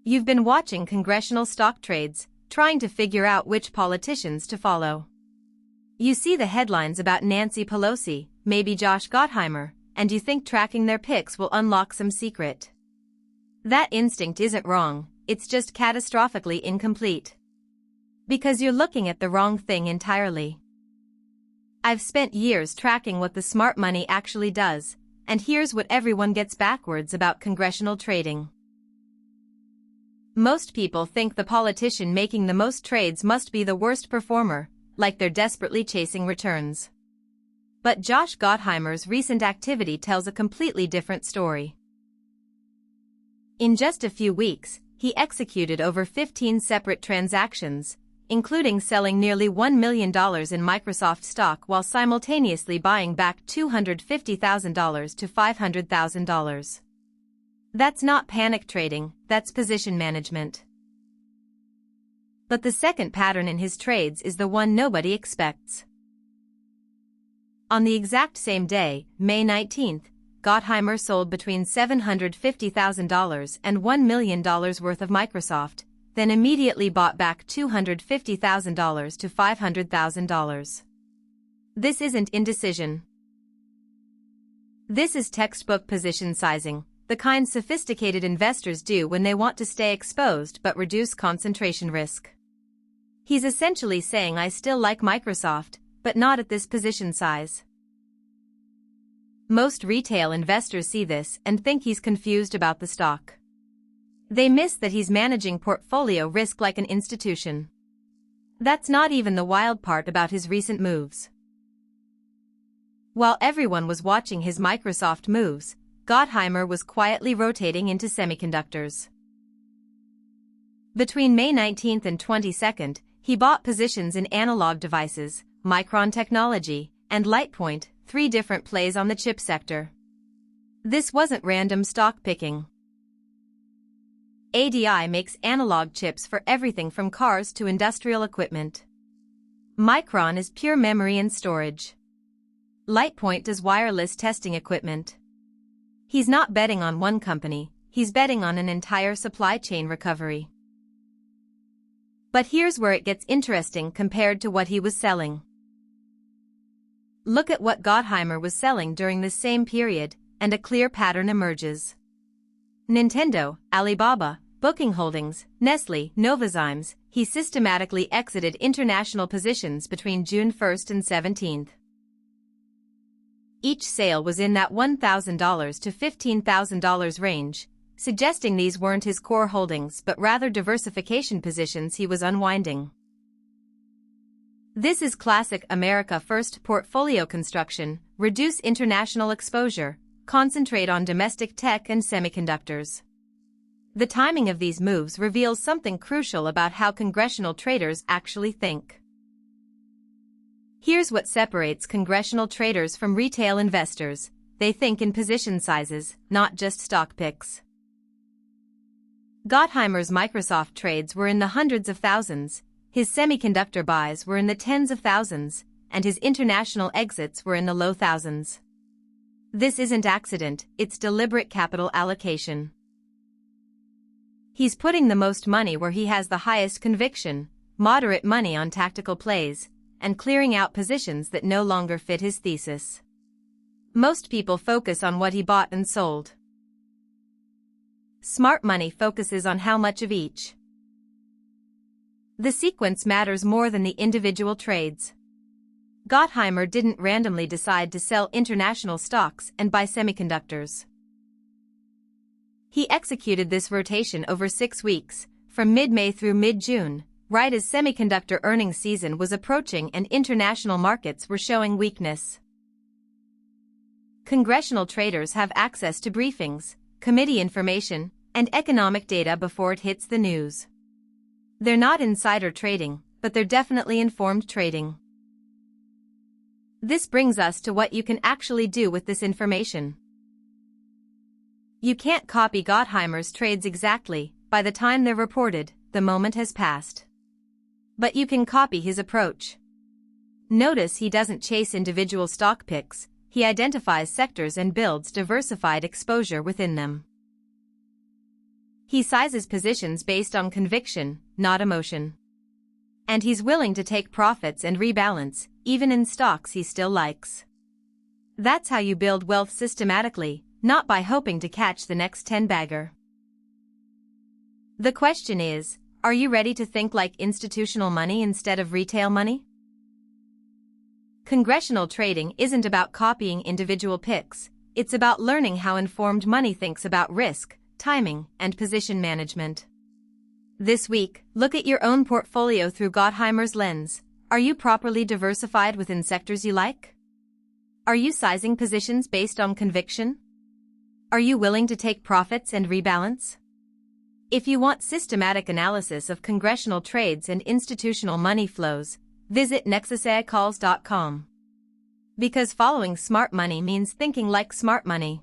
You've been watching congressional stock trades, trying to figure out which politicians to follow. You see the headlines about Nancy Pelosi, maybe Josh Gottheimer, and you think tracking their picks will unlock some secret. That instinct isn't wrong, it's just catastrophically incomplete. Because you're looking at the wrong thing entirely. I've spent years tracking what the smart money actually does, and here's what everyone gets backwards about congressional trading. Most people think the politician making the most trades must be the worst performer, like they're desperately chasing returns. But Josh Gottheimer's recent activity tells a completely different story. In just a few weeks, he executed over 15 separate transactions, including selling nearly $1 million in Microsoft stock while simultaneously buying back $250,000 to $500,000. That's not panic trading, that's position management. But the second pattern in his trades is the one nobody expects. On the exact same day, May 19th, Gottheimer sold between $750,000 and $1 million worth of Microsoft, then immediately bought back $250,000 to $500,000. This isn't indecision. This is textbook position sizing, the kind sophisticated investors do when they want to stay exposed but reduce concentration risk. He's essentially saying, I still like Microsoft, but not at this position size. Most retail investors see this and think he's confused about the stock. They miss that he's managing portfolio risk like an institution. That's not even the wild part about his recent moves. While everyone was watching his Microsoft moves, Gottheimer was quietly rotating into semiconductors. Between May 19th and 22nd, he bought positions in analog devices, Micron Technology, and LightPoint, 3 different plays on the chip sector. This wasn't random stock picking. ADI makes analog chips for everything from cars to industrial equipment. Micron is pure memory and storage. LightPoint does wireless testing equipment. He's not betting on one company, he's betting on an entire supply chain recovery. But here's where it gets interesting compared to what he was selling. Look at what Gottheimer was selling during this same period, and a clear pattern emerges. Nintendo, Alibaba, Booking Holdings, Nestle, Novozymes, he systematically exited international positions between June 1st and 17th. Each sale was in that $1,000 to $15,000 range, suggesting these weren't his core holdings but rather diversification positions he was unwinding. This is classic America First portfolio construction: reduce international exposure, concentrate on domestic tech and semiconductors. The timing of these moves reveals something crucial about how congressional traders actually think. Here's what separates congressional traders from retail investors: they think in position sizes, not just stock picks. Gottheimer's Microsoft trades were in the hundreds of thousands, his semiconductor buys were in the tens of thousands, and his international exits were in the low thousands. This isn't accident, it's deliberate capital allocation. He's putting the most money where he has the highest conviction, moderate money on tactical plays, and clearing out positions that no longer fit his thesis. Most people focus on what he bought and sold. Smart money focuses on how much of each. The sequence matters more than the individual trades. Gottheimer didn't randomly decide to sell international stocks and buy semiconductors. He executed this rotation over 6 weeks, from mid-May through mid-June, right as semiconductor earnings season was approaching and international markets were showing weakness. Congressional traders have access to briefings, committee information, and economic data before it hits the news. They're not insider trading, but they're definitely informed trading. This brings us to what you can actually do with this information. You can't copy Gottheimer's trades exactly. By the time they're reported, the moment has passed. But you can copy his approach. Notice he doesn't chase individual stock picks, he identifies sectors and builds diversified exposure within them. He sizes positions based on conviction, not emotion. And he's willing to take profits and rebalance, even in stocks he still likes. That's how you build wealth systematically, not by hoping to catch the next 10-bagger. The question is, are you ready to think like institutional money instead of retail money? Congressional trading isn't about copying individual picks, it's about learning how informed money thinks about risk, timing, and position management. This week, look at your own portfolio through Gottheimer's lens. Are you properly diversified within sectors you like? Are you sizing positions based on conviction? Are you willing to take profits and rebalance? If you want systematic analysis of congressional trades and institutional money flows, visit nexusacalls.com. Because following smart money means thinking like smart money.